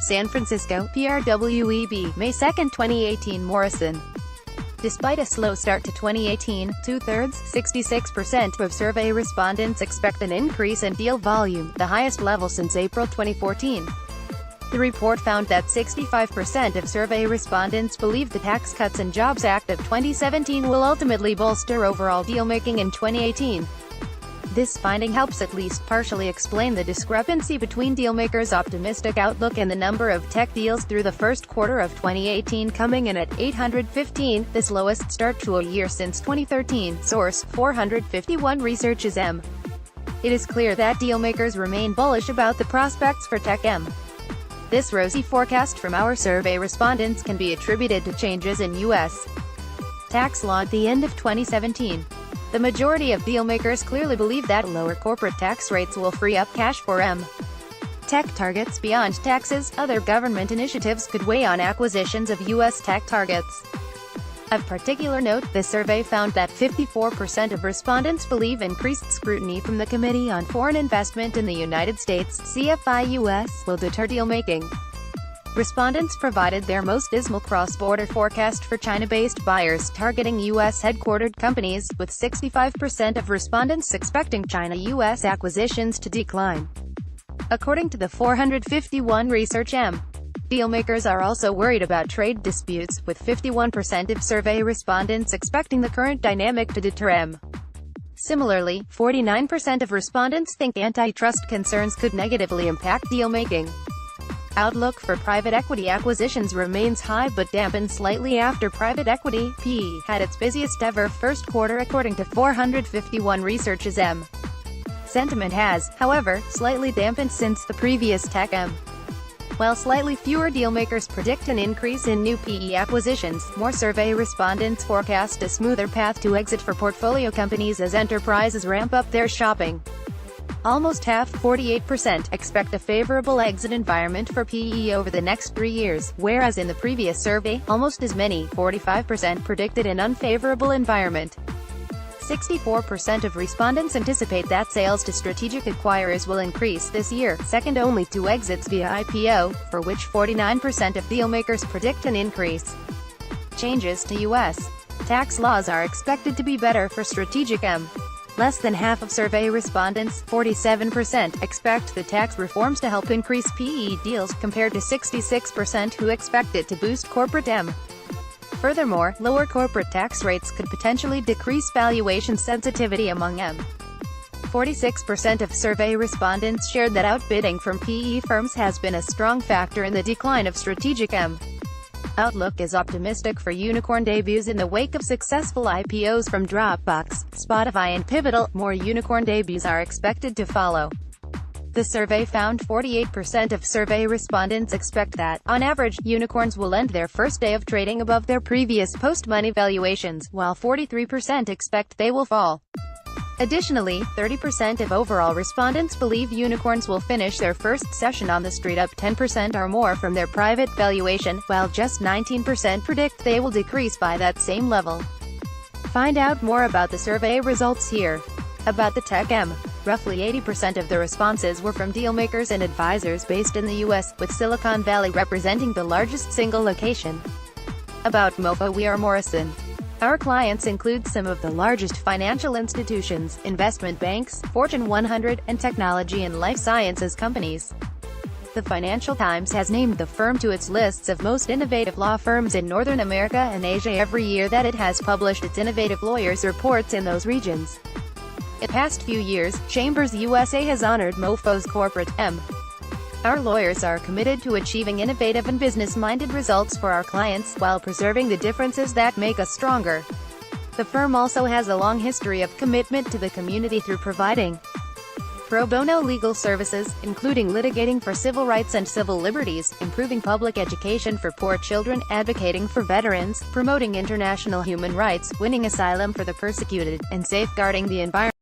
San Francisco, PRWEB, May 2, 2018. Morrison. Despite a slow start to 2018, two-thirds, 66% of survey respondents expect an increase in deal volume, the highest level since April 2014. The report found that 65% of survey respondents believe the Tax Cuts and Jobs Act of 2017 will ultimately bolster overall deal-making in 2018. This finding helps at least partially explain the discrepancy between Dealmakers' optimistic outlook and the number of tech deals through the first quarter of 2018 coming in at 815, the slowest start to a year since 2013. Source: 451 Research's M. It is clear that Dealmakers remain bullish about the prospects for Tech M. This rosy forecast from our survey respondents can be attributed to changes in U.S. tax law at the end of 2017. The majority of Dealmakers clearly believe that lower corporate tax rates will free up cash for M. Tech targets. Beyond taxes, other government initiatives could weigh on acquisitions of U.S. tech targets. Of particular note, the survey found that 54% of respondents believe increased scrutiny from the Committee on Foreign Investment in the United States (CFI-US) will deter deal-making. Respondents provided their most dismal cross-border forecast for China-based buyers targeting U.S.-headquartered companies, with 65% of respondents expecting China-U.S. acquisitions to decline. According to the 451 Research M. Dealmakers are also worried about trade disputes, with 51% of survey respondents expecting the current dynamic to deter M. Similarly, 49% of respondents think antitrust concerns could negatively impact deal-making. Outlook for private equity acquisitions remains high but dampened slightly after private equity (PE) had its busiest ever first quarter according to 451 Research's M. Sentiment has, however, slightly dampened since the previous Tech M. While slightly fewer dealmakers predict an increase in new PE acquisitions, more survey respondents forecast a smoother path to exit for portfolio companies as enterprises ramp up their shopping. Almost half, 48%, expect a favorable exit environment for PE over the next 3 years, whereas in the previous survey, almost as many, 45%, predicted an unfavorable environment. 64% of respondents anticipate that sales to strategic acquirers will increase this year, second only to exits via IPO, for which 49% of dealmakers predict an increase. Changes to U.S. tax laws are expected to be better for strategic M. Less than half of survey respondents, 47%, expect the tax reforms to help increase PE deals, compared to 66% who expect it to boost corporate M. Furthermore, lower corporate tax rates could potentially decrease valuation sensitivity among M. 46% of survey respondents shared that outbidding from PE firms has been a strong factor in the decline of strategic M. Outlook is optimistic for unicorn debuts in the wake of successful IPOs from Dropbox, Spotify and Pivotal. More unicorn debuts are expected to follow. The survey found 48% of survey respondents expect that, on average, unicorns will end their first day of trading above their previous post-money valuations, while 43% expect they will fall. Additionally, 30% of overall respondents believe unicorns will finish their first session on the street up 10% or more from their private valuation, while just 19% predict they will decrease by that same level. Find out more about the survey results here. About the Tech M. Roughly 80% of the responses were from dealmakers and advisors based in the U.S., with Silicon Valley representing the largest single location. About MoFo. We are Morrison. Our clients include some of the largest financial institutions, investment banks, Fortune 100, and technology and life sciences companies. The Financial Times has named the firm to its lists of most innovative law firms in Northern America and Asia every year that it has published its Innovative Lawyers reports in those regions. In the past few years, Chambers USA has honored MoFo's corporate M. Our lawyers are committed to achieving innovative and business-minded results for our clients, while preserving the differences that make us stronger. The firm also has a long history of commitment to the community through providing pro bono legal services, including litigating for civil rights and civil liberties, improving public education for poor children, advocating for veterans, promoting international human rights, winning asylum for the persecuted, and safeguarding the environment.